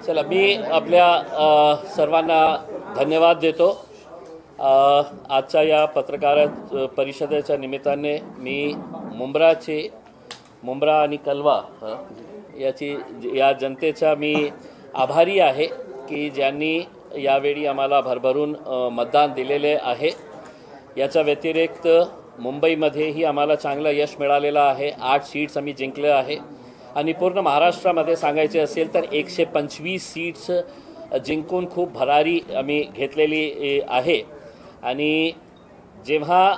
चला मी आपल्या सर्वांना धन्यवाद देतो। आजच्या या पत्रकार परिषदेच्या निमित्ताने मी मुंब्रा आणि कलवा या जनतेचा मी आभारी आहे की ज्यांनी यावेळी आम्हाला भरभरून मतदान दिलेले आहे। याच्या व्यतिरिक्त मुंबईमध्येही आम्हाला चांगलं यश मिळालेलं आहे। 8 सीट्स आम्ही जिंकले आहे आणि पूर्ण महाराष्ट्रामध्ये सांगायचे असेल तर 125 सीट्स जिंकून खूप भरारी आम्ही घेतलेली आहे। आणि जेव्हा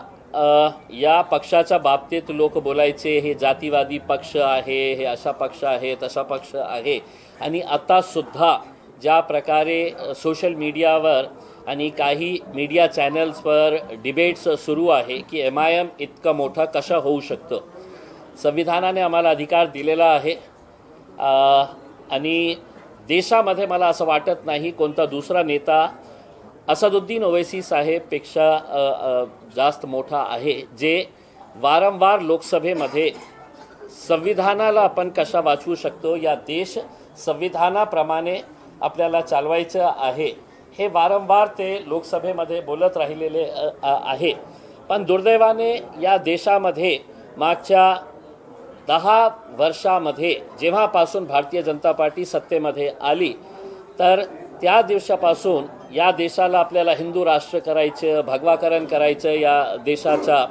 या पक्षाच्या बाबतीत लोक बोलायचे हे जातीवादी पक्ष आहे, हे असा पक्ष आहे, तसा पक्ष आहे, आणि आता सुद्धा ज्या प्रकारे सोशल मीडियावर आणि काही मीडिया चॅनल्सवर डिबेट्स सुरू आहे की MIM इतकं मोठं कसं होऊ शकतं। संविधानाने आम्हाला अधिकार दिलेला आहे आणि देशामध्ये मला असं वाटत नाही कोणता दुसरा नेता असदुद्दीन ओवैसी साहेबपेक्षा जास्त मोठा आहे, जे वारंवार लोकसभेमध्ये संविधानाला आपण कशा वाचवू शकतो, या देश संविधानाप्रमाणे आपल्याला चालवायचं आहे, हे वारंवार ते लोकसभेमध्ये बोलत राहिलेले आहे। पण दुर्दैवाने या देशामध्ये मागच्या 10 वर्षामध्ये जेव्हापासून भारतीय जनता पार्टी सत्तेमध्ये आली तर त्या दिवसापासून या देशाला आपल्याला हिंदू राष्ट्र करायचं, भगवाकरण करायचं या देशाचा,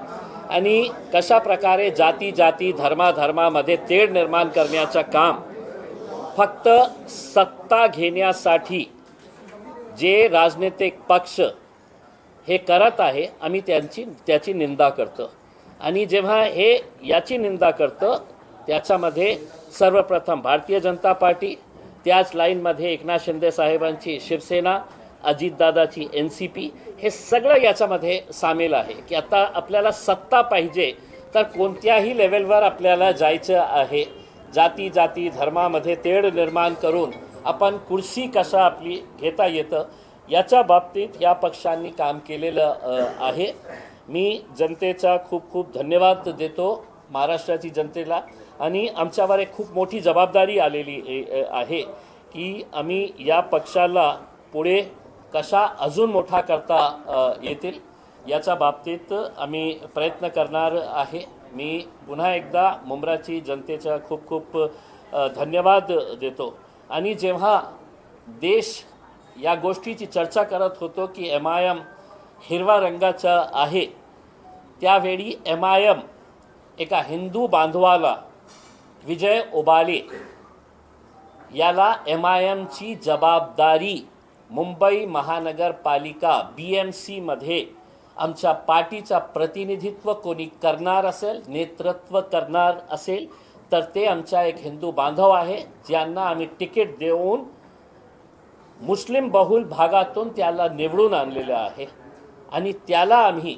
आणि कशा प्रकारे जाती धर्मामध्ये तेढ निर्माण करण्याचं काम फक्त सत्ता घेण्यासाठी जे राजनैतिक पक्ष हे करत आहे, आम्ही त्याची निंदा करतो। आणि जेव्हा हे याची निंदा करतो त्याच्यामध्ये सर्वप्रथम भारतीय जनता पार्टी, त्याच लाईनमध्ये एकनाथ शिंदे साहेबांची शिवसेना, अजितदादाची NCP, हे सगळं याच्यामध्ये सामील आहे की आता आपल्याला सत्ता पाहिजे तर कोणत्याही लेवलवर आपल्याला जायचं आहे। जाती धर्मामध्ये तेढ निर्माण करून आपण कुर्सी कशा आपली घेता येतं याच्या बाबतीत या पक्षांनी काम केलेलं आहे। मी जनतेचा खूप धन्यवाद देतो, महाराष्ट्राची जनतेला, आणि आमच्यावर एक खूप मोठी जबाबदारी आलेली आहे की आम्ही या पक्षाला पुढे कशा अजून मोठा करता येतील याच्या बाबतीत आम्ही प्रयत्न करणार आहे। मी पुन्हा एकदा मुंब्राची जनतेचा खूप धन्यवाद देतो। आणि जेव्हा देश या गोष्टीची चर्चा करत होतो की MIM हिरवा रंगाचा आहे, त्यावेळी MIM एका हिंदू बांधवाला, विजय ओबाले याला MIMची जबाबदारी मुंबई महानगरपालिका BMC मध्ये आमच्या पार्टीचा प्रतिनिधित्व कोणी करणार असेल, नेतृत्व करणार असेल तर ते आमचा एक हिंदू बांधव आहे, ज्यांना आम्ही तिकीट देऊन मुस्लिम बहुल भागातून त्याला निवडून आणलेलं आहे आणि त्याला आम्ही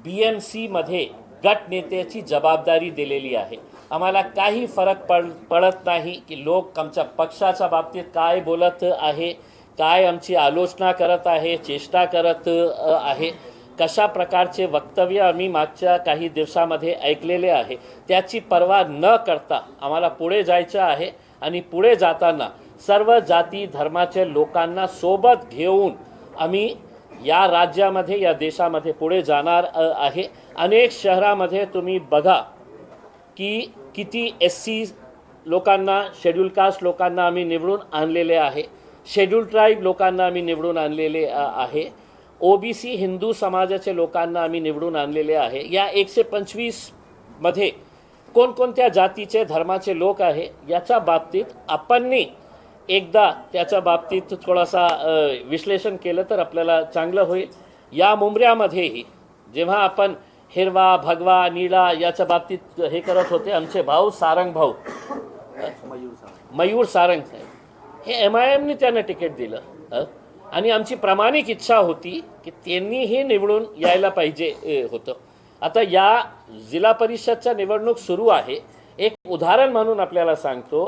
BMC मध्ये गट नेत्याची जबाबदारी दिलेली आहे। आम्हाला काही फरक पडत नाही की लोक आमच्या पक्षाच्या बाबतीत काय बोलत आहे, काय आमची आलोचना करत आहे, चेष्टा करत आहे, कशा प्रकारचे वक्तव्य आम्ही मागच्या काही दिवसामध्ये ऐकलेले आहे, त्याची पर्वा न करता आम्हाला पुढे जायचं आहे। आणि पुढे जाताना सर्व जाती धर्माच्या लोकांना सोबत घेऊन आम्ही या राज्यामध्ये, या देशामध्ये पुढे जाणार आहे। अनेक शहरामध्ये तुम्ही बघा की किती SC लोकांना, शेड्यूल कास्ट लोकांना आम्ही निवडून आणलेले आहे, शेड्यूल ट्राईब लोकांना आम्ही निवडून आणलेले आहे, OBC हिंदू समाजाचे लोकांना आम्ही निवडून आणलेले आहे। या 125 मध्ये कोणकोणत्या जातीचे धर्माचे लोक आहे याच्या बाबतीत आपण एकदा त्याच्या बाबतीत थोडासा विश्लेषण केलं तर आपल्याला चांगलं होईल। या मुंब्र्यामध्येही जेव्हा आपण हिरवा, भगवा, निळा याच्या बाबतीत हे करत होते, आमचे भाऊ सारंग भाऊ, मयूर सारंग साहेब, हे MIMने त्यांना तिकीट दिलं आणि आमची प्रामाणिक इच्छा होती की त्यांनीही निवडून यायला पाहिजे होतं। आता या जिल्हा परिषदच्या निवडणूक सुरू आहे, एक उदाहरण म्हणून आपल्याला सांगतो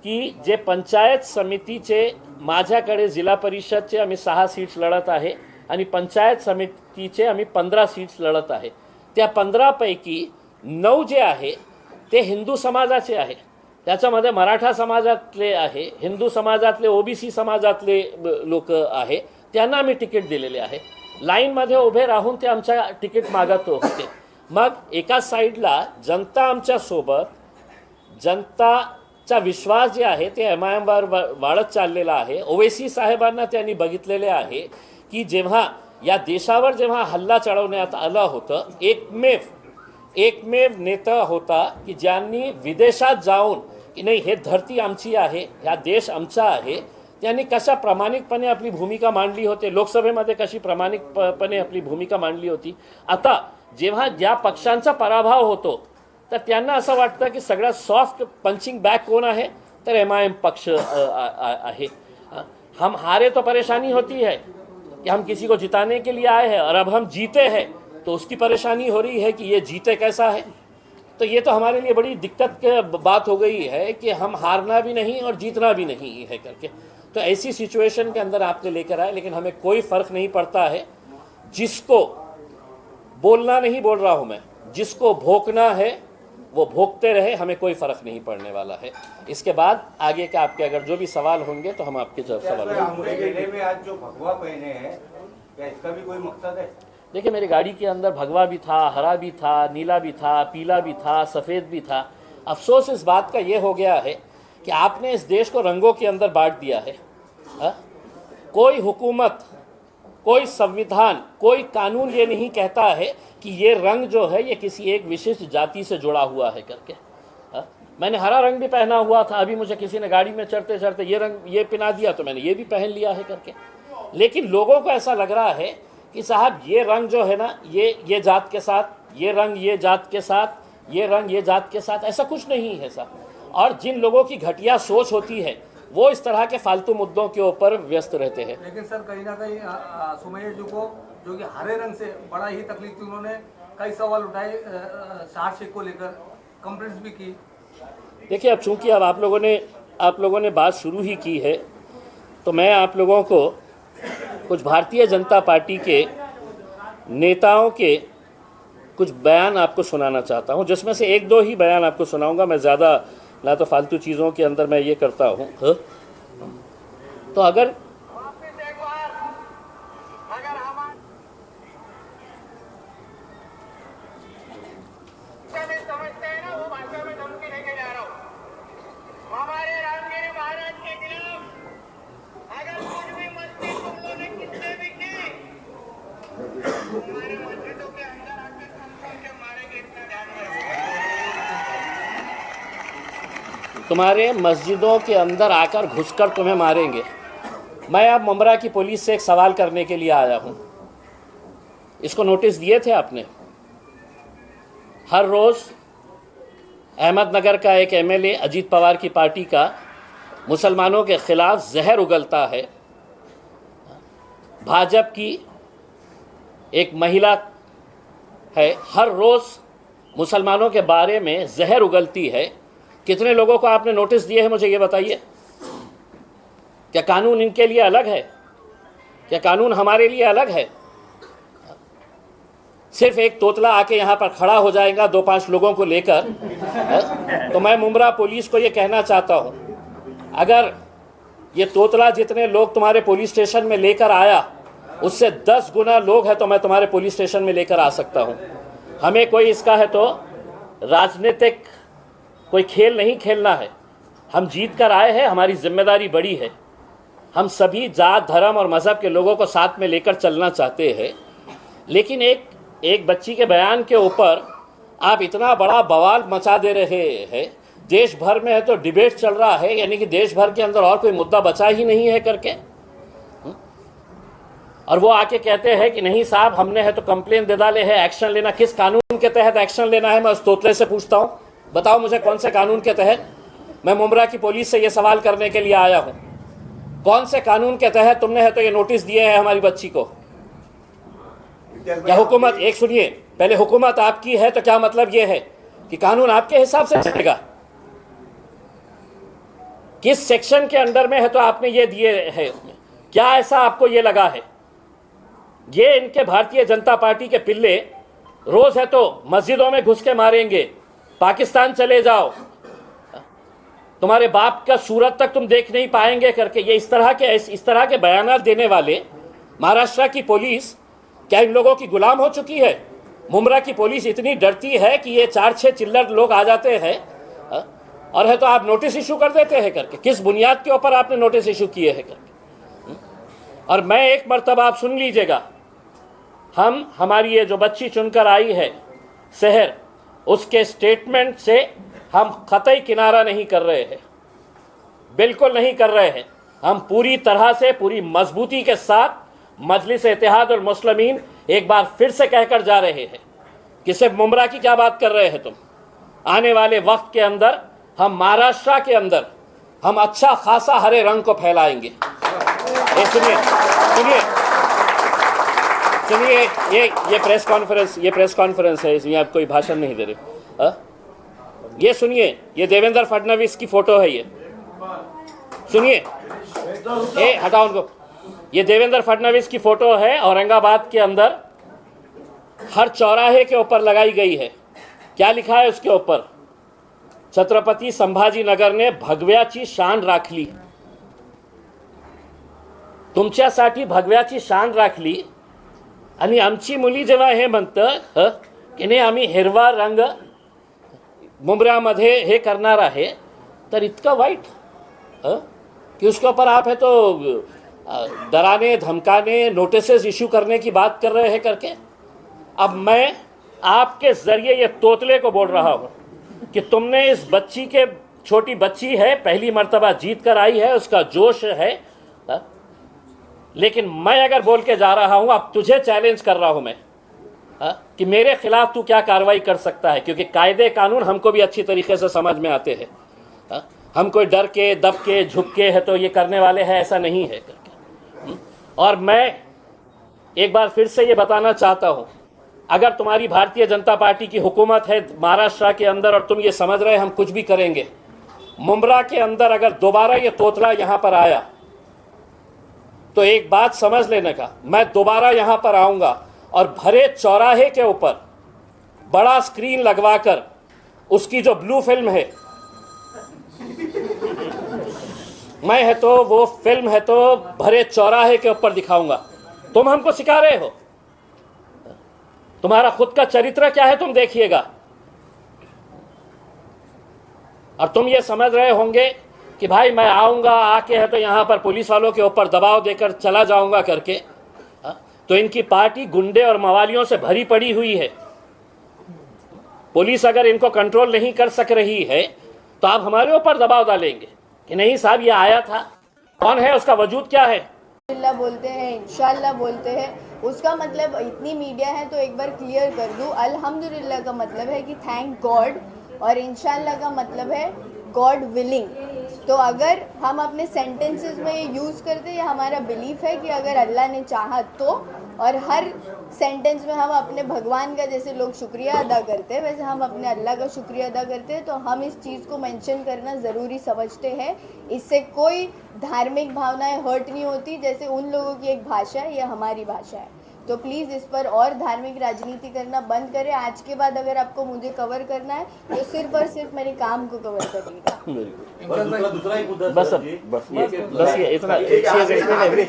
की जे पंचायत समितीचे, माझ्याकडे जिल्हा परिषदचे आम्ही 6 सीट्स लढत आहे आणि पंचायत समितीचे आम्ही 15 सीट्स लढत आहे। त्या 15 पैकी 9 जे आहे ते हिंदू समाजाचे आहे, त्याच्यामध्ये मराठा समाजातले आहे, हिंदू समाजातले, ओबीसी समाजातले लोक आहे, त्यांना आम्ही तिकीट दिलेले आहे. लाईनमध्ये उभे राहून ते आमच्या तिकीट मागत होते. मग एका साईडला जनता आमच्यासोबत, जनताचा विश्वास जे आहे ते MIMवर वाढत चाललेला आहे. ओवैसी साहेबांना त्यांनी बघितलेले आहे की जेव्हा या देशावर जेव्हा हल्ला चढवण्यात आलं होतं, एकमेव नेता होता की ज्यांनी विदेशात जाऊन की नाही हे धरती आमची आहे, हा देश आमचा आहे, त्यांनी कशा प्रामाणिकपणे आपली भूमिका मांडली होती, लोकसभेमध्ये कशी प्रामाणिकपणे आपली भूमिका मांडली होती. आता जेव्हा ज्या पक्षांचा पराभव होतो तर त्यांना असं वाटतं की सगळ्यात सॉफ्ट पंचिंग बॅग कोण आहे, तर MIM पक्ष आहे. हम हारे तो परेशानी होती है कि हम किसी को जिताने के लिए आए हैं, और अब हम जीते हैं तो उसकी परेशानी हो रही है कि ये जीते कैसा है. तो ये तो हमारे लिए बड़ी दिक्कत की बात हो गई है कि हम हारना भी नहीं और जीतना भी नहीं है करके. तो ऐसी सिचुएशन के अंदर आपने लेकर आए, लेकिन हमें कोई फ़र्क नहीं पड़ता है. जिसको बोलना नहीं बोल रहा हूँ मैं, जिसको भोंकना है वो भोंकते रहे, हमें कोई फ़र्क नहीं पड़ने वाला है. इसके बाद आगे के आपके अगर जो भी सवाल होंगे तो हम आपके सवाल में आज जो भगवा पहने हैं, क्या इसका भी कोई मकसद है? देखिए, मेरी गाड़ी के अंदर भगवा भी था, हरा भी था, नीला भी था, पीला भी था, सफ़ेद भी था. अफसोस इस बात का ये हो गया है कि आपने इस देश को रंगों के अंदर बांट दिया है. कोई हुकूमत, कोई संविधान, कोई कानून ये नहीं कहता है कि ये रंग जो है ये किसी एक विशिष्ट जाति से जुड़ा हुआ है करके. मैंने हरा रंग भी पहना हुआ था, अभी मुझे किसी ने गाड़ी में चढ़ते चढ़ते ये रंग ये पहना दिया तो मैंने ये भी पहन लिया है करके. लेकिन लोगों को ऐसा लग रहा है कि साहब ये रंग जो है ना, ये जात के साथ, ये रंग ये जात के साथ, ये रंग ये जात के साथ, ऐसा कुछ नहीं है साहब. और जिन लोगों की घटिया सोच होती है वो इस तरह के फालतू मुद्दों के ऊपर व्यस्त रहते हैं. लेकिन सर कहीं ना कहीं सुमैया जी को जो कि हरे रंग से बड़ा ही तकलीफ थी, उन्होंने कई सवाल उठाए शाह शेख को लेकर, कंप्लेंट्स भी की. देखिए, अब चूंकि अब आप लोगों ने बात शुरू ही की है तो मैं आप लोगों को कुछ भारतीय जनता पार्टी के नेताओं के कुछ बयान आपको सुनाना चाहता हूं, जिसमें से एक दो ही बयान आपको सुनाऊंगा. मैं ज़्यादा ना तो फालतू चीज़ों के अंदर मैं ये करता हूं. तो अगर तुम्हारे मस्जिदों के अंदर आकर घुसकर तुम्हें मारेंगे. मैं अब मुमरा की पुलिस से एक सवाल करने के लिए आया हूं. इसको नोटिस दिए थे आपने? हर रोज़ अहमदनगर का एक MLA अजीत पवार की पार्टी का मुसलमानों के ख़िलाफ़ जहर उगलता है. भाजपा की एक महिला है, हर रोज़ मुसलमानों के बारे में जहर उगलती है. कितने लोगों को आपने नोटिस दिए हैं, मुझे ये बताइए. क्या कानून इनके लिए अलग है? क्या कानून हमारे लिए अलग है? सिर्फ एक तोतला आके यहाँ पर खड़ा हो जाएगा 2-5 लोगों को लेकर. तो मैं मुमरा पुलिस को ये कहना चाहता हूँ, अगर ये तोतला जितने लोग तुम्हारे पुलिस स्टेशन में लेकर आया उससे 10 गुना लोग हैं तो मैं तुम्हारे पुलिस स्टेशन में लेकर आ सकता हूँ. हमें कोई इसका है तो राजनीतिक कोई खेल नहीं खेलना है. हम जीत कर आए हैं, हमारी जिम्मेदारी बड़ी है. हम सभी जात, धर्म और मज़हब के लोगों को साथ में लेकर चलना चाहते हैं. लेकिन एक बच्ची के बयान के ऊपर आप इतना बड़ा बवाल मचा दे रहे हैं. देश भर में है तो डिबेट चल रहा है, यानी कि देश भर के अंदर और कोई मुद्दा बचा ही नहीं है करके. और वो आके कहते हैं कि नहीं साहब हमने है तो कंप्लेन दे डाले है, एक्शन लेना. किस कानून के तहत एक्शन लेना है? मैं उस तोतले से पूछता हूँ, बताओ मुझे कौन से कानून के तहत. मैं मुमरा की पुलिस से ये सवाल करने के लिए आया हूँ, कौन से कानून के तहत तुमने है तो ये नोटिस दिए हैं हमारी बच्ची को? क्या हुकूमत, एक सुनिए पहले, हुकूमत आपकी है तो क्या मतलब ये है कि कानून आपके हिसाब से चलेगा? किस सेक्शन के अंडर में है तो आपने ये दिए है? क्या ऐसा आपको ये लगा है? ये इनके भारतीय जनता पार्टी के पिल्ले रोज है तो मस्जिदों में घुस के मारेंगे, पाकिस्तान चले जाओ. तुम्हारे बाप का सूरत तक तुम देख नहीं पाएंगे करके, ये इस तरह के बयानात देने वाले महाराष्ट्र की पुलिस क्या इन लोगों की गुलाम हो चुकी है? मुंब्रा की पुलिस इतनी डरती है कि ये 4-6 चिल्लर लोग आ जाते हैं और है तो आप नोटिस इशू कर देते हैं करके। किस बुनियाद के ऊपर आपने नोटिस इशू किए हैं करके? और मैं एक मर्तबा आप सुन लीजिएगा, हमारी ये जो बच्ची चुनकर आई है शहर, उसके स्टेटमेंट से हम कतई किनारा नहीं कर रहे हैं, बिल्कुल नहीं कर रहे हैं। हम पूरी तरह से पूरी मजबूती के साथ मजलिस इत्तेहाद और मुस्लिमीन एक बार फिर से कहकर जा रहे हैं कि सिर्फ मुंब्रा की क्या बात कर रहे हैं तुम। आने वाले वक्त के अंदर हम महाराष्ट्र के अंदर हम अच्छा खासा हरे रंग को फैलाएंगे। ये सुनिए सुनिए सुनिए, ये प्रेस कॉन्फ्रेंस है, इसमें आप कोई भाषण नहीं दे रहे। ये सुनिए, ये देवेंद्र फडणवीस की फोटो है, ये सुनिए, ए हटाओ उनको। ये देवेंद्र फडणवीस की फोटो है, औरंगाबाद के अंदर हर चौराहे के ऊपर लगाई गई है। क्या लिखा है उसके ऊपर? छत्रपती संभाजीनगर ने भगव्याची शान राखली। तुमच्यासाठी भगव्याची शान राखली आणि आमची मुली जेव्हा हे म्हणतं की नाही आम्ही हिरवा रंग मुंब्र्यामध्ये हे करणार आहे, तर इतकं वाईट कि उसके ऊपर आप है तो डराने धमकाने नोटिसेस इशू करने की बात कर रहे हैं करके। अब मैं आपके जरिए ये तोतले को बोल रहा हूँ कि तुमने इस बच्ची के, छोटी बच्ची है, पहली मर्तबा जीत कर आई है, उसका जोश है, लेकिन मैं अगर बोल के जा रहा हूँ, अब तुझे चैलेंज कर रहा हूँ मैं कि मेरे खिलाफ तू क्या कार्रवाई कर सकता है, क्योंकि कायदे कानून हमको भी अच्छी तरीके से समझ में आते हैं। हम कोई डर के दब के झुक के है तो ये करने वाले हैं, ऐसा नहीं है करके। और मैं एक बार फिर से ये बताना चाहता हूँ, अगर तुम्हारी भारतीय जनता पार्टी की हुकूमत है महाराष्ट्र के अंदर और तुम ये समझ रहे हम कुछ भी करेंगे, मुंब्रा के अंदर अगर दोबारा ये तोतला यहाँ पर आया तो एक बात समझ लेने का, मैं दोबारा यहाँ पर आऊँगा और भरे चौराहे के ऊपर बड़ा स्क्रीन लगवाकर उसकी जो ब्लू फिल्म है, मैं है तो वो फिल्म है तो भरे चौराहे के ऊपर दिखाऊंगा। तुम हमको सिखा रहे हो, तुम्हारा खुद का चरित्र क्या है तुम देखिएगा। और तुम ये समझ रहे होंगे कि भाई मैं आऊंगा, आके है तो यहां पर पुलिस वालों के ऊपर दबाव देकर चला जाऊंगा करके। तो इनकी पार्टी गुंडे और मवालियों से भरी पड़ी हुई है। पुलिस अगर इनको कंट्रोल नहीं कर सक रही है तो आप हमारे ऊपर दबाव डालेंगे कि नहीं साहब ये आया था, कौन है, उसका वजूद क्या है। अल्लाह बोलते हैं, इंशाल्लाह बोलते हैं, उसका मतलब इतनी मीडिया है तो एक बार क्लियर कर दूं, अल्हम्दुलिल्लाह का मतलब है कि थैंक गॉड और इंशाल्लाह का मतलब है गॉड विलिंग। तो अगर हम अपने सेंटेंसेस में ये यूज़ करते, ये हमारा बिलीफ है कि अगर अल्लाह ने चाहा तो, और हर सेंटेंस में हम अपने भगवान का जैसे लोग शुक्रिया अदा करते हैं वैसे हम अपने अल्लाह का शुक्रिया अदा करते हैं। तो हम इस चीज़ को मेंशन करना ज़रूरी समझते हैं, इससे कोई धार्मिक भावनाएं हर्ट नहीं होती। जैसे उन लोगों की एक भाषा है, ये हमारी भाषा है, तो प्लीज़ इस पर और धार्मिक राजनीति करना बंद करें। आज के बाद अगर आपको मुझे कवर करना है तो सिर्फ और सिर्फ मेरे काम को कवर करिएगा। दूसरा एक मुद्दा बस ये इतना आखिरी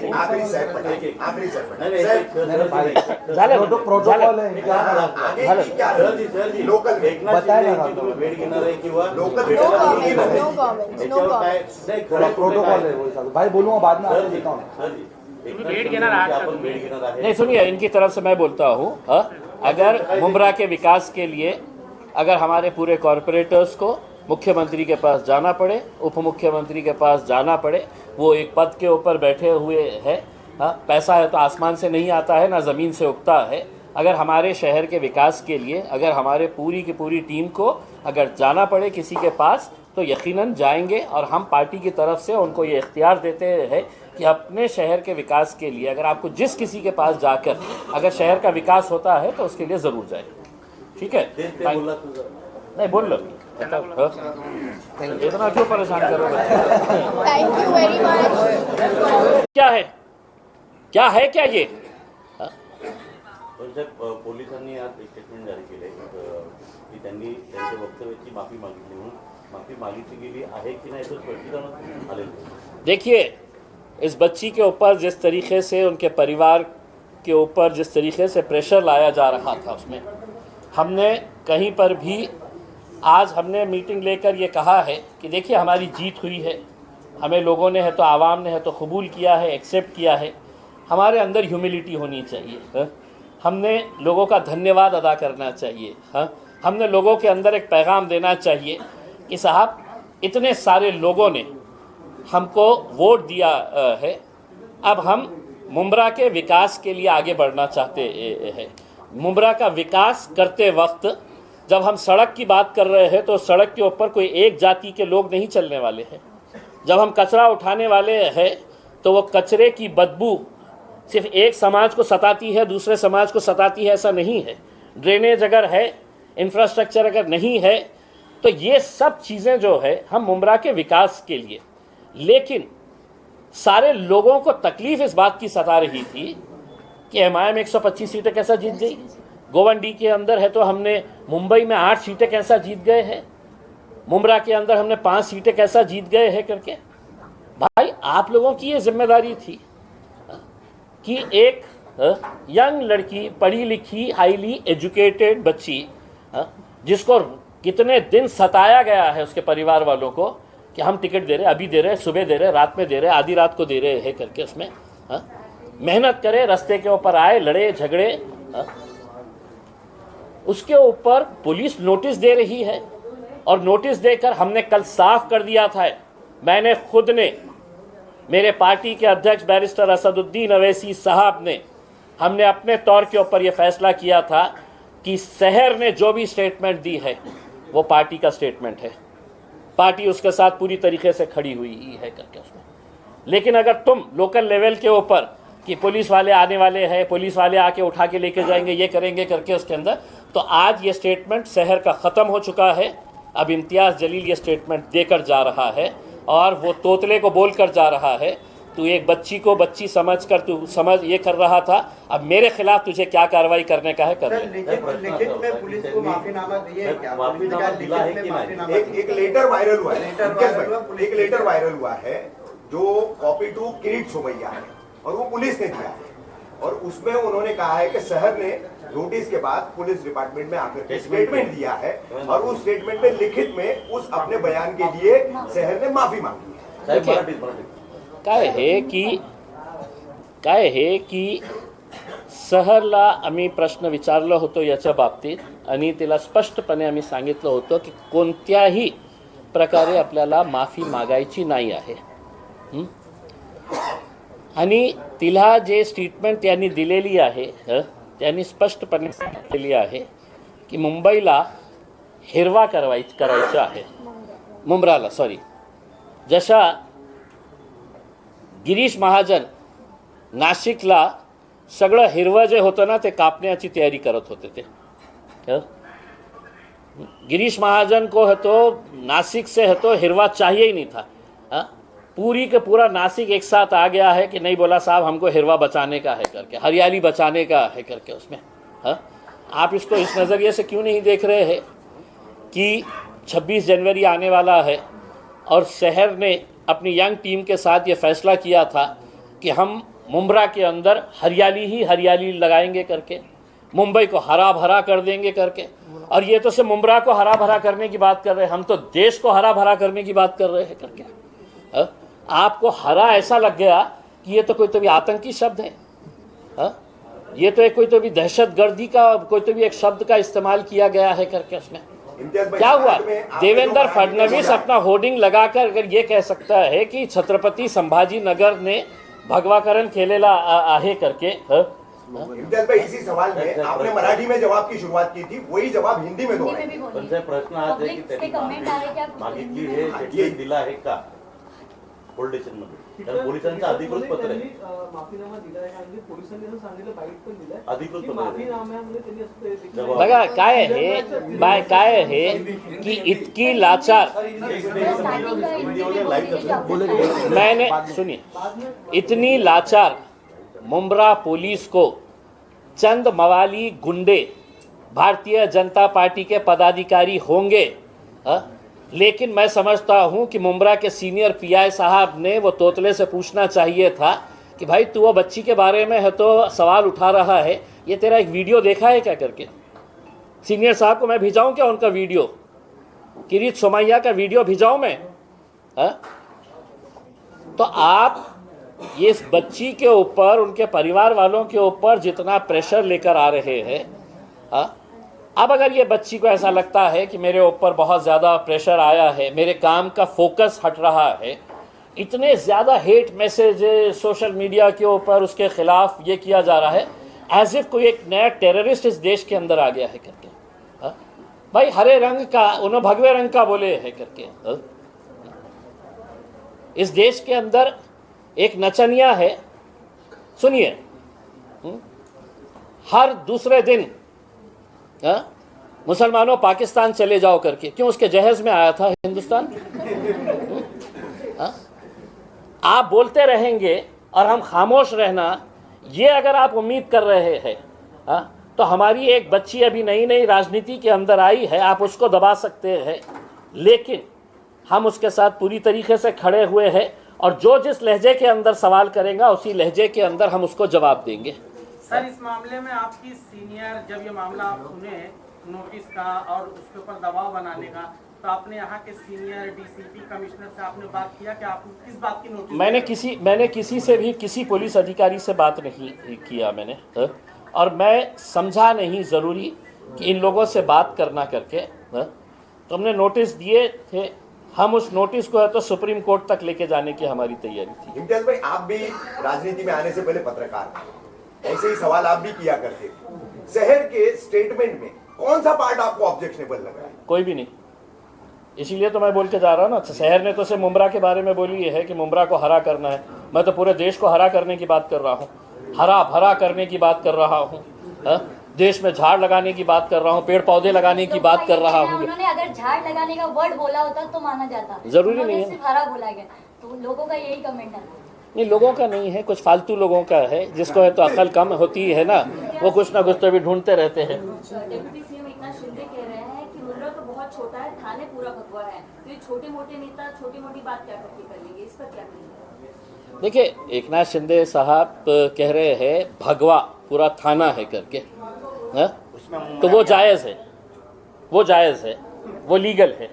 प्रोटोकॉल है लोकल भेट घेणार आहे किंवा नो कमेंट प्रोटोकॉल है वो भाई बोलूंगा बाद में। नहीं सुनिए, इनकी तरफ से मैं बोलता हूँ, अगर मुंब्रा के विकास के लिए अगर हमारे पूरे कॉरपोरेटर्स को मुख्यमंत्री के पास जाना पड़े, उप मुख्यमंत्री के पास जाना पड़े, वो एक पद के ऊपर बैठे हुए हैं, पैसा है तो आसमान से नहीं आता है ना ज़मीन से उगता है। अगर हमारे शहर के विकास के लिए अगर हमारे पूरी की पूरी टीम को अगर जाना पड़े किसी के पास तो यकीनन जाएंगे, और हम पार्टी की तरफ से उनको ये इख्तियार देते हैं कि अपने शहर के विकास के लिए अगर आपको जिस किसी के पास जाकर अगर शहर का विकास होता है तो उसके लिए ज़रूर जाए। ठीक है, नहीं बोल लो, इतना क्यों परेशान करोगे। Thank you very much. क्या है क्या ये? पोलिसांनी आज एक स्टेटमेंट जारी केले की त्यांनी त्यांच्या वक्तव्याची माफी मागितली म्हणून माफी मागितली गेली आहे की नाही तो स्पष्टीकरण आलेलं आहे. देखिए, इस बच्ची के ऊपर जिस तरीके से उनके परिवार के ऊपर जिस तरीके से प्रेशर लाया जा रहा था, उसमें हमने कहीं पर भी आज हमने मीटिंग लेकर ये कहा है कि देखिए हमारी जीत हुई है, हमें लोगों ने है तो आवाम ने है तो कबूल किया है, एक्सेप्ट किया है. हमारे अंदर ह्यूमिलिटी होनी चाहिए. हमने लोगों का धन्यवाद अदा करना चाहिए. हमने लोगों के अंदर एक पैगाम देना चाहिए कि साहब इतने सारे लोगों ने हमको वोट दिया है, अब हम मुंब्रा के विकास के लिए आगे बढ़ना चाहते हैं. मुंब्रा का विकास करते वक्त जब हम सड़क की बात कर रहे हैं तो सड़क के ऊपर कोई एक जाति के लोग नहीं चलने वाले हैं. जब हम कचरा उठाने वाले हैं तो वो कचरे की बदबू सिर्फ एक समाज को सताती है, दूसरे समाज को सताती है, ऐसा नहीं है. ड्रेनेज अगर है, इंफ्रास्ट्रक्चर अगर नहीं है, तो ये सब चीज़ें जो है हम मुंब्रा के विकास के लिए. लेकिन सारे लोगों को तकलीफ इस बात की सता रही थी कि एमआईएम 125 सीटें कैसा जीत गई, गोवंडी के अंदर है तो हमने मुंबई में 8 सीटें कैसा जीत गए हैं, मुंब्रा के अंदर हमने 5 सीटें कैसा जीत गए हैं करके. भाई आप लोगों की ये जिम्मेदारी थी कि एक यंग लड़की, पढ़ी लिखी, हाईली एजुकेटेड बच्ची, जिसको कितने दिन सताया गया है उसके परिवार वालों को कि हम टिकट दे रहे, अभी दे रहे, सुबह दे रहे, रात में दे रहे, आधी रात को दे रहे हैं करके, उसमें मेहनत करे, रास्ते के ऊपर आए, लड़े झगड़े, उसके ऊपर पुलिस नोटिस दे रही है. और नोटिस देकर हमने कल साफ कर दिया था, मैंने खुद ने, मेरे पार्टी के अध्यक्ष बैरिस्टर असदुद्दीन अवैसी साहब ने, हमने अपने तौर के ऊपर यह फैसला किया था कि शहर ने जो भी स्टेटमेंट दी है वो पार्टी का स्टेटमेंट है, पार्टी उसके साथ पूरी तरीके से खड़ी हुई है करके उसमें. लेकिन अगर तुम लोकल लेवल के ऊपर कि पुलिस वाले आने वाले हैं, पुलिस वाले आके उठा के लेके जाएंगे, ये करेंगे करके उसके अंदर, तो आज ये स्टेटमेंट शहर का ख़त्म हो चुका है. अब इम्तियाज़ जलील ये स्टेटमेंट देकर जा रहा है और वो तोतले को बोल कर जा रहा है. तू एक बच्ची को बच्ची समझकर तू समझ ये कर रहा था, अब मेरे खिलाफ तुझे क्या कार्रवाई करने का है कर ले. लिखित में पुलिस को माफीनामा दिए क्या? माफीनामा दिला है कि नहीं? एक लेटर वायरल हुआ है, एक लेटर वायरल हुआ है जो कॉपी टू किरीट सोमैया है और वो पुलिस ने दिया है. और उसमें उन्होंने कहा है कि शहर ने नोटिस के बाद पुलिस डिपार्टमेंट में आकर के स्टेटमेंट दिया है और उस स्टेटमेंट में लिखित में उस अपने बयान के लिए शहर ने माफी मांगी है. काय हे की शहरला आम्ही प्रश्न विचारलो होतो याच्या बाबतीत आणि तिला स्पष्टपणे आम्ही सांगितलं होतं की कोणत्याही प्रकारे आपल्याला माफी मागायची नाही आहे. आणि तिला जे स्टेटमेंट त्यांनी दिलेली आहे, त्यांनी स्पष्टपणे दिलेली आहे की मुंबईला हिरवा करायचं आहे, मुंब्राला सॉरी. जशा गिरीश महाजन नाशिकला सगळं हिरवं जे होतं ना ते कापण्याची तयारी करत होते. ते गिरीश महाजन को है तो नासिक से है तो हिरवा चाहिए ही नहीं था. पूरी के पूरा नासिक एक साथ आ गया है कि नहीं, बोला साहब हमको हिरवा बचाने का है करके, हरियाली बचाने का है करके उसमें. आप इसको इस नज़रिए से क्यों नहीं देख रहे हैं कि 26 जनवरी आने वाला है और शहर ने अपनी यंग टीम के साथ ये फैसला किया था कि हम मुंब्रा के अंदर हरियाली ही हरियाली लगाएंगे करके, मुंबई को हरा भरा कर देंगे करके. और ये तो सिर्फ मुंब्रा को हरा भरा करने की बात कर रहे हैं, हम तो देश को हरा भरा करने की बात कर रहे हैं करके. आपको हरा ऐसा लग गया कि ये तो कोई तो भी आतंकी शब्द है, ये तो एक कोई तो भी दहशतगर्दी का कोई तो भी एक शब्द का इस्तेमाल किया गया है करके उसमें. क्या हुआ? देवेंद्र फडणवीस अपना होर्डिंग लगाकर अगर ये कह सकता है कि छत्रपति संभाजी नगर ने भगवाकरण केलेला आहे करके. इम्तियाज भाई, इसी सवाल में आपने मराठी में जवाब की शुरुआत की थी, वही जवाब हिंदी में दोहराया. पण साहेब प्रश्न हाच आहे की त्यांनी मागितली हे स्टेटमेंट दिला आहे का पोलीस स्टेशनमध्ये? कारण पोलिसांचं अधिकृत पत्र आहे. माफीनामा दिला आहे आणि पोलिसांनी असं सांगितलं, बाईट पण दिलाय अधिकृत पत्र आहे. माफीनाम्यामध्ये त्यांनी असं बघा काय आहे की इतकी लाचार, मैंने सुनिए, इतनी लाचार मुंब्रा पुलिस को चंद मवाली गुंडे भारतीय जनता पार्टी के पदाधिकारी होंगे लेकिन मैं समझता हूं कि मुमरा के सीनियर पीआई साहब ने वो तोतले से पूछना चाहिए था कि भाई तू वो बच्ची के बारे में है तो सवाल उठा रहा है, ये तेरा एक वीडियो देखा है क्या करके। सीनियर साहब को मैं भिजाऊं क्या उनका वीडियो, किरीट सोमैया का वीडियो भिजाऊं मैं? तो आप ये इस बच्ची के ऊपर, उनके परिवार वालों के ऊपर जितना प्रेशर लेकर आ रहे हैं, अब अगर ये बच्ची को ऐसा लगता है कि मेरे ऊपर बहुत ज़्यादा प्रेशर आया है, मेरे काम का फोकस हट रहा है, इतने ज़्यादा हेट मैसेज सोशल मीडिया के ऊपर उसके खिलाफ ये किया जा रहा है, एज इफ कोई एक नया टेररिस्ट इस देश के अंदर आ गया है करके। भाई हरे रंग का उन्होंने भगवे रंग का बोले है करके। इस देश के अंदर एक नचनिया है, सुनिए, हर दूसरे दिन मुसलमानों पाकिस्तान चले जाओ करके, क्यों? उसके जहेज में आया था हिंदुस्तान। आप बोलते रहेंगे और हम खामोश रहना, ये अगर आप उम्मीद कर रहे हैं तो हमारी एक बच्ची अभी नई नई राजनीति के अंदर आई है, आप उसको दबा सकते हैं, लेकिन हम उसके साथ पूरी तरीके से खड़े हुए हैं और जो जिस लहजे के अंदर सवाल करेगा उसी लहजे के अंदर हम उसको जवाब देंगे। सर, इस मामले में आपकी सीनियर, जब ये मामला आप सुने नोटिस का और उसके ऊपर दबाव बनाने का, तो आपने यहाँ के सीनियर डीसीपी कमिश्नर से आपने बात किया कि आप किस बात की नोटिस? मैंने किसी से भी, किसी पुलिस अधिकारी से बात नहीं किया मैंने, और मैं समझा नहीं ज़रूरी कि इन लोगों से बात करना करके। तो हमने नोटिस दिए थे, हम उस नोटिस को है तो सुप्रीम कोर्ट तक लेके जाने की हमारी तैयारी थी। इम्तियाज भाई, आप भी राजनीति में आने से पहले पत्रकार थे, ऐसे ही सवाल आप भी किया करते थे। शहर के स्टेटमेंट में कौन सा पार्ट आपको ऑब्जेक्शनेबल लग रहा है? कोई भी नहीं, इसीलिए तो मैं बोल के जा रहा हूँ ना। शहर ने तो सिर्फ मुमरा के बारे में बोली है कि मुमरा को हरा करना है, मैं तो पूरे देश को हरा करने की बात कर रहा हूँ, हरा भरा करने की बात कर रहा हूँ, देश में झाड़ लगाने की बात कर रहा हूँ, पेड़ पौधे लगाने की बात कर रहा हूँ। उन्होंने अगर झाड़ लगाने का वर्ड बोला होता तो माना जाता, जरूरी नहीं है, सिर्फ हरा बोला गया, तो लोगों का यही कमेंट है। नहीं, लोगों का नहीं है, कुछ फालतू लोगों का है, जिसको है तो अकल कम होती है ना, वो कुछ ना कुछ तो भी ढूंढते रहते हैं। डेप्यूटी सीएम एकनाथ शिंदे कह रहे हैं कि मुमरा तो बहुत छोटा है, थाने पूरा भगवा है, तो ये छोटे मोटे नेता छोटी मोटी बात क्या करके कर लेंगे, इस पर क्या कहेंगे? देखिए, एकनाथ शिंदे साहब कह रहे हैं भगवा पूरा थाना है करके, तो वो जायज़ है, वो जायज़ है, वो लीगल है,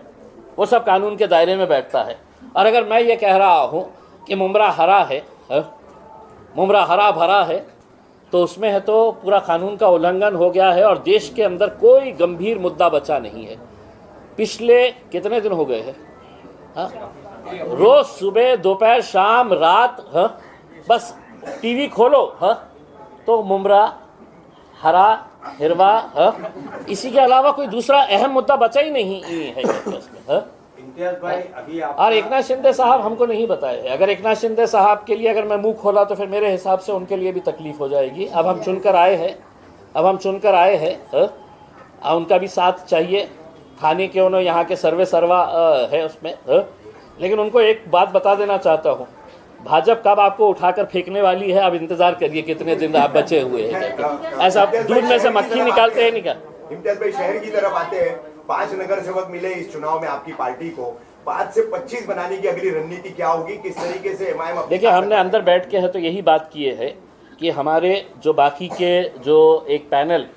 वो सब कानून के दायरे में बैठता है। और अगर मैं ये कह रहा हूँ कि मुमरा हरा है, मुमरा हरा भरा है, तो उसमें है तो पूरा कानून का उल्लंघन हो गया है और देश के अंदर कोई गंभीर मुद्दा बचा नहीं है। पिछले कितने दिन हो गए हैं, रोज सुबह दोपहर शाम रात, बस टीवी खोलो तो मुमरा हरा हिरवा, इसी के अलावा कोई दूसरा अहम मुद्दा बचा ही नहीं है इम्तियाज भाई, अभी आप और एकनाथ शिंदे साहब हमको नहीं बताए। अगर एकनाथ शिंदे साहब के लिए अगर मैं मुंह खोला तो फिर मेरे हिसाब से उनके लिए भी तकलीफ हो जाएगी। अब हम चुनकर आए हैं, उनका भी साथ चाहिए, थाने के उन्होंने यहाँ के सर्वे सर्वा है उसमें, लेकिन उनको एक बात बता देना चाहता हूँ, भाजपा कब आपको उठाकर फेंकने वाली है, अब इंतजार करिए कितने दिन आप बचे हुए हैं। ऐसा दूध में से मक्खी निकालते हैं निकाल। इम्तियाज भाई, शहर की तरफ आते हैं, 5 नगर सेवक मिले इस चुनाव में आपकी पार्टी को, 5 से 25 बनाने की अगली रणनीति क्या होगी, किस तरीके से एमआईएम? देखिए, हमने अंदर बैठ के है तो यही बात किए है कि हमारे जो बाकी के जो एक पैनल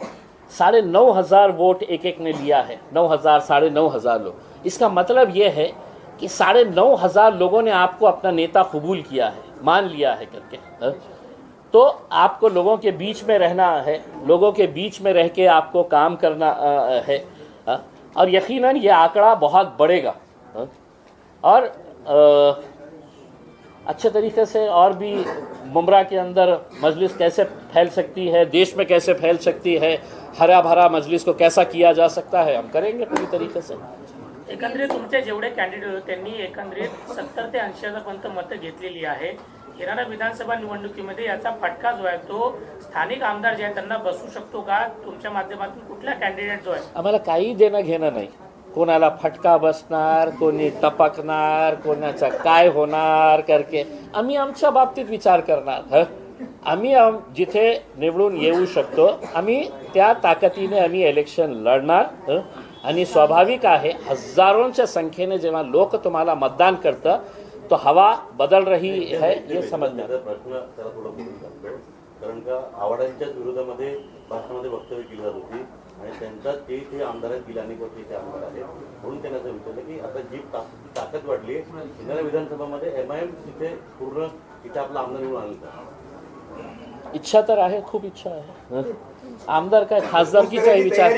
9,500 वोट एक ने लिया है, 9,000 9,500 लोग, इसका मतलब ये है कि 9,500 लोगों ने आपको अपना नेता कबूल किया है, मान लिया है करके। तो आपको लोगों के बीच में रहना है, लोगों के बीच में रह के आपको काम करना है, और यकीनन ये आंकड़ा बहुत बढ़ेगा और अच्छे तरीके से। और भी मुमरा के अंदर मजलिस कैसे फैल सकती है, देश में कैसे फैल सकती है, हरा भरा मजलिस को कैसा किया जा सकता है, हम करेंगे पूरी तरीके से। एकंदरीत तुमचे जेवढे कॅन्डिडेट होते त्यांनी एकंदरीत 70 ते 80,000 मतं घेतलेली आहे। येणाऱ्या विधानसभा निवडणुकीमध्ये याचा फटका जो आहे तो स्थानिक आमदार जे आहेत त्यांना बसू शकतो का? तुमच्या माध्यमातून कुठला कॅन्डिडेट जो आहे? आम्हाला काही देणं घेणं नाही, कोणाला फटका बसणार, कोणी टपकणार, कोणाचा काय होणार करके आम्ही आमच्या बाबतीत विचार करणार। आम्ही जिथे निवडून येऊ शकतो आम्ही त्या ताकदीने आम्ही इलेक्शन लढणार आणि स्वाभाविक आहे हजारोंच्या संख्येने जेव्हा लोक तुम्हाला मतदान करतं तो हवा बदल रही है ये समजणार. त्याचा प्रश्न त्याला थोडं बोलून टाकतो. कारण का आवाडांच्याच विरोधामध्ये भाषणामध्ये वक्तव्य केली जात होती आणि त्यांचा ते आमदार आहेत, गेल्या अनेक वर्षी ते आमदार आहेत, म्हणून त्यांना असं विचारलं की आता जी ताकद वाढली येणाऱ्या विधानसभामध्ये MIM तिथे पूर्ण तिथे आपला आमदार निवडून आणला. इच्छा तर आहे, खूप इच्छा आहे. आमदार काय खासदारकीचाही विचार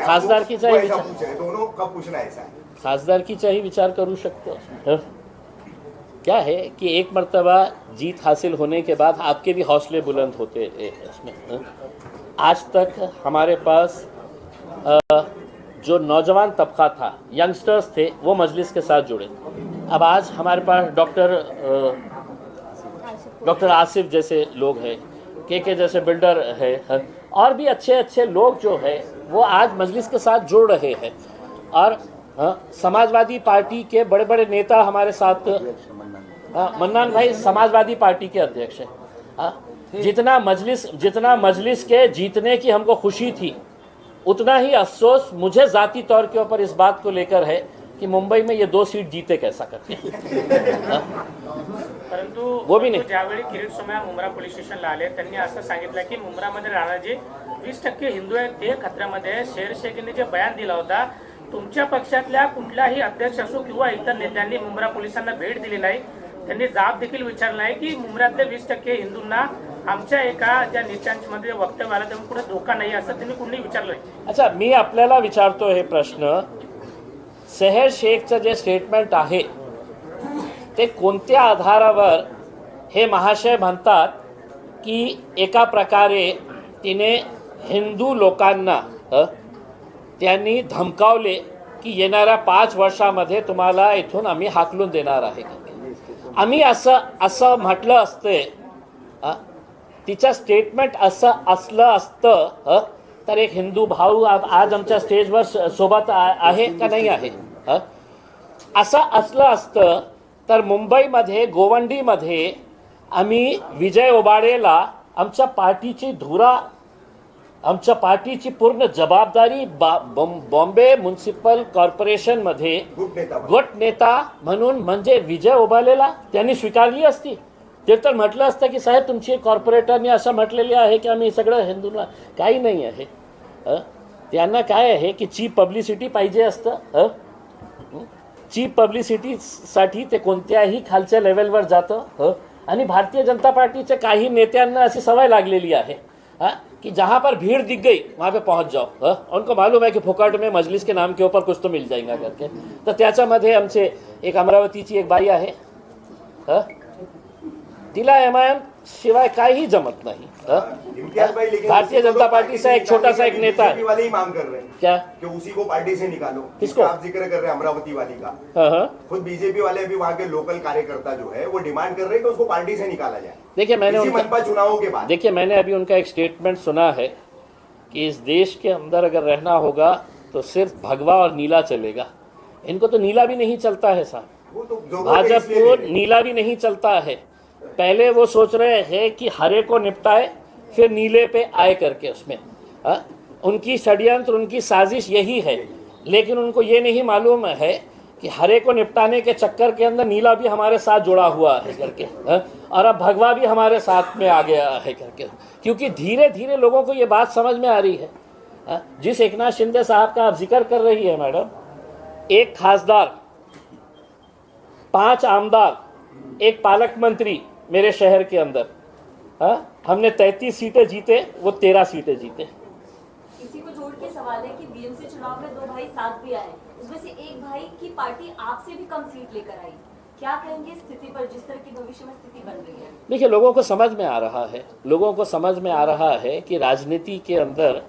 खासदारकीचाही विचार दोनों का पूछना ऐसा है. खासदारकीचाही विचार करू शकतो. क्या है कि एक मर्तबा जीत हासिल होने के बाद आपके भी हौसले बुलंद होते हैं इसमें. आज तक हमारे पास जो नौजवान तबका था, यंगस्टर्स थे, वो मजलिस के साथ जुड़े. अब आज हमारे पास डॉक्टर आसिफ जैसे लोग हैं, के जैसे बिल्डर है, और भी अच्छे अच्छे लोग जो है वो आज मजलिस के साथ जुड़ रहे हैं. और समाजवादी पार्टी के बड़े बड़े नेता हमारे साथ, मन्नान भाई समाजवादी पार्टी के अध्यक्ष हैं. जितना मजलिस के जीतने की हमको खुशी थी उतना ही अफसोस मुझे जाती तौर के ऊपर इस बात को लेकर है की मुंबई में ये 2 सीट जीते कैसा करते. परंतु वो भी नाही. ज्यावेळी किरीट सोमय्या मुंब्रा पोलीस स्टेशनला आले त्यांनी असं सांगितलं की मुंब्रामध्ये राहणारे जे 20% हिंदू आहेत ते खतऱ्यामध्ये. शेर शेखीने जे बयान दिला होता, तुमच्या पक्षातल्या कुठल्याही अध्यक्ष असो किंवा इतर नेत्यांनी मुंब्रा पोलिसांना भेट दिली नाही. त्यांनी जाब देखील विचारला आहे की मुंब्र्यातले 20% हिंदूंना आमच्या एका ज्या नेत्यांमध्ये वक्तव्य आलं त्यामुळे कुठे धोका नाही असं त्यांनी कुणी विचारलंय. अच्छा, मी आपल्याला विचारतो हे प्रश्न. शहर शेखचं जे स्टेटमेंट आहे ते कोणत्या आधारावर हे महाशय म्हणतात की एका प्रकारे तिने हिंदू लोकांना त्यांनी धमकावले की येणाऱ्या 5 वर्षामध्ये तुम्हाला इथून आम्ही हाकलून देणार आहे. आम्ही असं म्हटलं असते, तिचं स्टेटमेंट असलं असतं तर एक हिंदू भाऊ आज आमच्या स्टेजवर सोबत आहे का नाही आहे. असं असलं असतं तर मुंबईमध्ये गोवंडीमध्ये आम्ही विजय ओबाडेला आमच्या पार्टीची धुरा, आमच्या पार्टीची पूर्ण जबाबदारी बॉम्बे म्युनिसिपल कॉर्पोरेशनमध्ये गट नेता म्हणून म्हणजे विजय ओबाडेला त्यांनी स्वीकारली असती. ते तर म्हटलं असतं की साहेब तुमची कॉर्पोरेटरने असं म्हटलेले आहे की आम्ही सगळं हिंदूला. काही नाही आहे. त्यांना काय आहे की चीप पब्लिसिटी पाहिजे असतं. चीप पब्लिसिटीसाठी ते कोणत्याही खालच्या लेवलवर जातं. आणि भारतीय जनता पार्टीच्या काही नेत्यांना अशी सवय लागलेली आहे कि जहाँ पर भीड़ दिख गई वहाँ पे पहुँच जाओ. उनको मालूम है कि फुकट में मजलिस के नाम के ऊपर कुछ तो मिल जाएगा करके. तर त्याच्यामध्ये आमचे एक अमरावतीची एक बाई आहे, तिला MIM शिवाय काही जमत नाही. भारतीय जनता पार्टी से एक छोटा सा एक नेता है, वाले ही मांग कर रहे हैं क्या कि उसी को पार्टी से निकालो. किसको? आप जिक्र कर रहे हैं अमरावती वाली का. खुद बीजेपी वाले भी वहाँ के लोकल कार्यकर्ता जो है वो डिमांड कर रहे हैं कि उसको पार्टी से निकाला जाए. देखिए मनपा चुनावों के बाद मैंने अभी उनका एक स्टेटमेंट सुना है कि इस देश के अंदर अगर रहना होगा तो सिर्फ भगवा और नीला चलेगा. इनको तो नीला भी नहीं चलता है साहब. भाजपा को नीला भी नहीं चलता है. पहले वो सोच रहे हैं कि हरे को निपटाए फिर नीले पे आए करके उसमें. उनकी षड्यंत्र, उनकी साजिश यही है. लेकिन उनको ये नहीं मालूम है कि हरे को निपटाने के चक्कर के अंदर नीला भी हमारे साथ जुड़ा हुआ है करके. और अब भगवा भी हमारे साथ में आ गया है करके. क्योंकि धीरे धीरे लोगों को ये बात समझ में आ रही है. जिस एकनाथ शिंदे साहब का आप जिक्र कर रही है मैडम, एक खासदार, 5 आमदार, एक पालक मंत्री मेरे शहर के अंदर. हमने 33 सीटें जीते, वो 13 सीटें जीते. इसी को जोड़ के सवाल है कि BMC चुनाव में 2 भाई साथ भी आए, उसमें से एक भाई की पार्टी आपसे भी कम सीट लेकर आई. क्या कहेंगे इस स्थिति पर, जिस तरह की भविष्य में स्थिति बन रही है? देखिए, लोगों को समझ में आ रहा है कि राजनीति के अंदर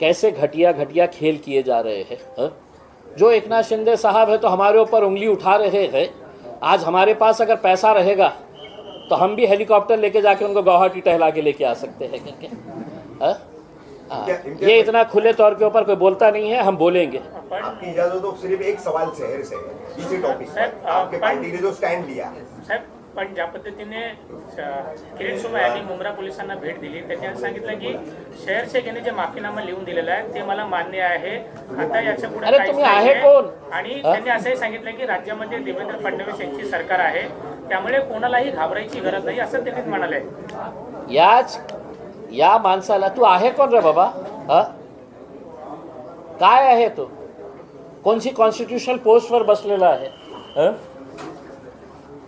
कैसे घटिया खेल किए जा रहे हैं. जो एकनाथ शिंदे साहब है तो हमारे ऊपर उंगली उठा रहे हैं. आज हमारे पास अगर पैसा रहेगा तो हम भी हेलीकॉप्टर लेके जाके उनको गुवाहाटी टहला के लेके आ सकते हैं करके. ये इतना खुले तौर के ऊपर कोई बोलता नहीं है, हम बोलेंगे. आपकी इजाजत तो सिर्फ एक सवाल शहर से है, इसी टॉपिक पर आपके पार्टी ने जो स्टैंड लिया है. पण ज्या पद्धतीने किरीट सोमय्या यांनी मुंब्रा पोलिसांना भेट दिली त्यांनी सांगितलं की शहर शेख यांनी जे माफीनामा लिहून दिलेलं आहे ते मला मान्य आहे, आता याच्या पुढे अरे काहीच तुम्ही नाही आहे कोण? आणि त्यांनी असंही सांगितलं की राज्यामध्ये देवेंद्र फडणवीस यांची सरकार आहे, त्यामुळे कोणालाही घाबरायची गरज नाही असं त्यांनी म्हणाले. या माणसाला तू आहे कोण रे बाबा? काय आहे तो? कोणती कॉन्स्टिट्यूशनल पोस्टवर बसलेला आहे?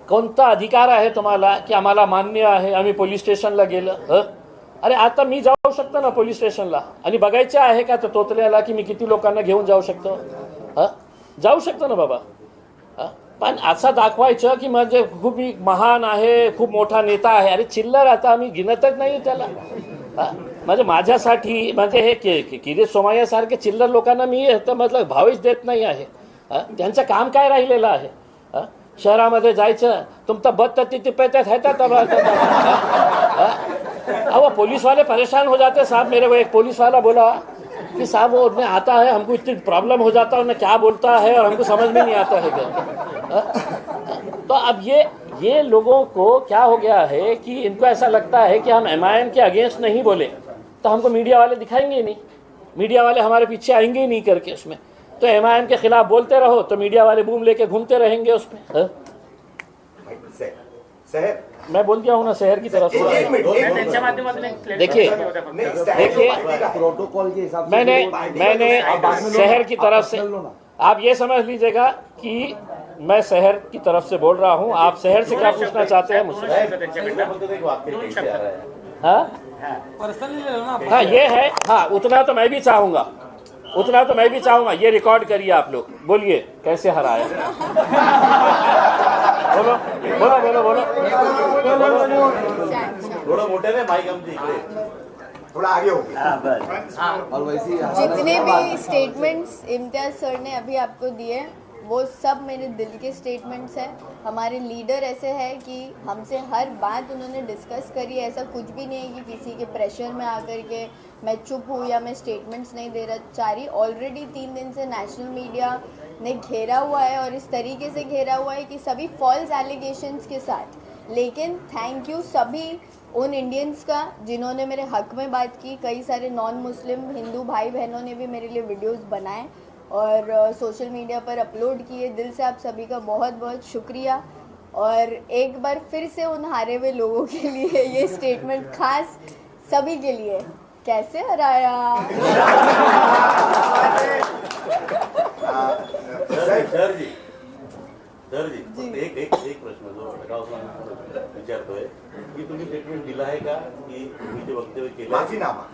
कोणता अधिकार आहे तुम्हाला की आम्हाला मान्य आहे, आम्ही पोलीस स्टेशनला गेलं? अरे आता मी जाऊ शकतो ना पोलीस स्टेशनला आणि बघायचं आहे का तो तोतल्याला की मी किती लोकांना घेऊन जाऊ शकतो? जाऊ शकतो ना बाबा. पण असं दाखवायचं की म्हणजे खूप महान आहे, खूप मोठा नेता आहे. अरे चिल्लर, आता आम्ही गिनतच नाही त्याला. म्हणजे माझ्यासाठी म्हणजे हे किरीट सोमय्या सारखे चिल्लर लोकांना मी मतलब भावच देत नाही आहे. त्यांचं काम काय राहिलेलं आहे? शहरामध्ये जायचं, तुमचा बद तिथे पेतात है अब पुलिस वाले परेशान हो जाते. साहब मेरे को एक पुलिस वाला बोला कि साहब वो उसमें आता है, हमको इतनी प्रॉब्लम हो जाता है, उन्हें क्या बोलता है और हमको समझ में नहीं आता है क्या. तो अब ये लोगों को क्या हो गया है कि इनको ऐसा लगता है कि हम MIM के अगेंस्ट नहीं बोले तो हमको मीडिया वाले दिखाएंगे ही नहीं, मीडिया वाले हमारे पीछे आएंगे ही नहीं करके उसमें. तो MIM के खिलाफ बोलते रहो तो मीडिया वाले बूम लेके घूमते रहेंगे उसमें. मैं बोल दिया हूँ ना शहर की तरफ से. त्यांच्या माध्यमातून एक देखिए प्रोटोकॉल के हिसाब से मैंने शहर की तरफ से, आप ये समझ लीजिएगा कि मैं शहर की तरफ से बोल रहा हूँ. आप शहर से क्या पूछना चाहते हैं मुझसे? हाँ पर्सनली ले लो ना. हाँ ये है. हाँ उतना तो मैं भी चाहूँगा, उतना तो मैं भी चाहूँगा. ये रिकॉर्ड करिए आप लोग, बोलिए कैसे हराया. बोलो बोलो बोलो बोलो थोडं मोठ्याने माईक आमच्या इकडे थोड़ा आगे हो गया. और वैसे जितने भी स्टेटमेंट्स इम्तियाज सर ने अभी आपको दिए वो सब मेरे दिल के स्टेटमेंट्स हैं. हमारे लीडर ऐसे हैं कि हमसे हर बात उन्होंने डिस्कस करी. ऐसा कुछ भी नहीं है कि किसी के प्रेशर में आकर के मैं चुप हूँ या मैं स्टेटमेंट्स नहीं देना चाह रही. ऑलरेडी 3 दिन से नेशनल मीडिया ने घेरा हुआ है और इस तरीके से घेरा हुआ है कि सभी फॉल्स एलिगेशंस के साथ. लेकिन थैंक यू सभी उन इंडियंस का जिन्होंने मेरे हक में बात की. कई सारे नॉन मुस्लिम हिंदू भाई बहनों ने भी मेरे लिए वीडियोस बनाए और सोशल मीडिया पर अपलोड किए. दिल से आप सभी का बहुत बहुत शुक्रिया. और एक बार फिर से उन हारे हुए लोगों के लिए ये स्टेटमेंट खास सभी के लिए. कैसे हराया. सर जी एक प्रश्न जो विचारतोय की तुम्ही स्टेटमेंट दिला आहे का की तुम्ही जे वक्तव्य केलं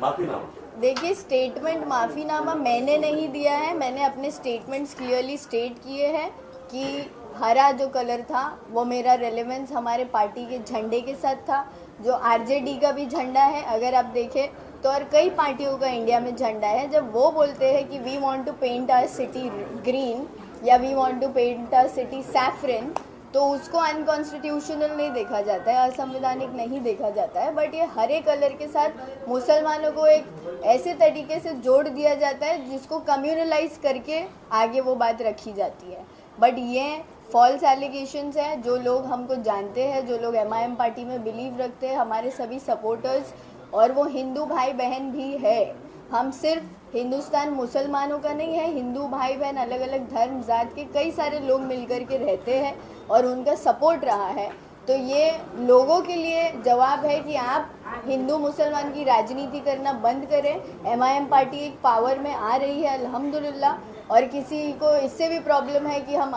माफीनामा. देखिए स्टेटमेंट माफ़ीनामा मैंने नहीं दिया है. मैंने अपने स्टेटमेंट्स क्लियरली स्टेट किए हैं कि हरा जो कलर था वो मेरा रेलेवेंस हमारे पार्टी के झंडे के साथ था, जो RJD का भी झंडा है. अगर आप देखें तो और कई पार्टियों का इंडिया में झंडा है. जब वो बोलते हैं कि we want to paint our city green या we want to paint our city saffron, तो उसको अनकॉन्स्टिट्यूशनल नहीं देखा जाता है, असंवैधानिक नहीं देखा जाता है. बट ये हरे कलर के साथ मुसलमानों को एक ऐसे तरीके से जोड़ दिया जाता है जिसको कम्युनलाइज करके आगे वो बात रखी जाती है. बट ये फॉल्स एलिगेशंस हैं. जो लोग हमको जानते हैं, जो लोग MIM पार्टी में बिलीव रखते हैं, हमारे सभी सपोर्टर्स और वो हिंदू भाई बहन भी है. हम सिर्फ हिंदुस्तान मुसलमानों का नहीं है, हिंदू भाई बहन अलग अलग धर्म जात के कई सारे लोग मिलकर के रहते हैं और उनका सपोर्ट रहा है. तो ये लोगों के लिए जवाब है कि आप हिंदू मुसलमान की राजनीति करना बंद करें. MIM पार्टी एक पावर में आ रही है अल्हम्दुलिल्लाह. और किसी को इससे भी प्रॉब्लम है कि हम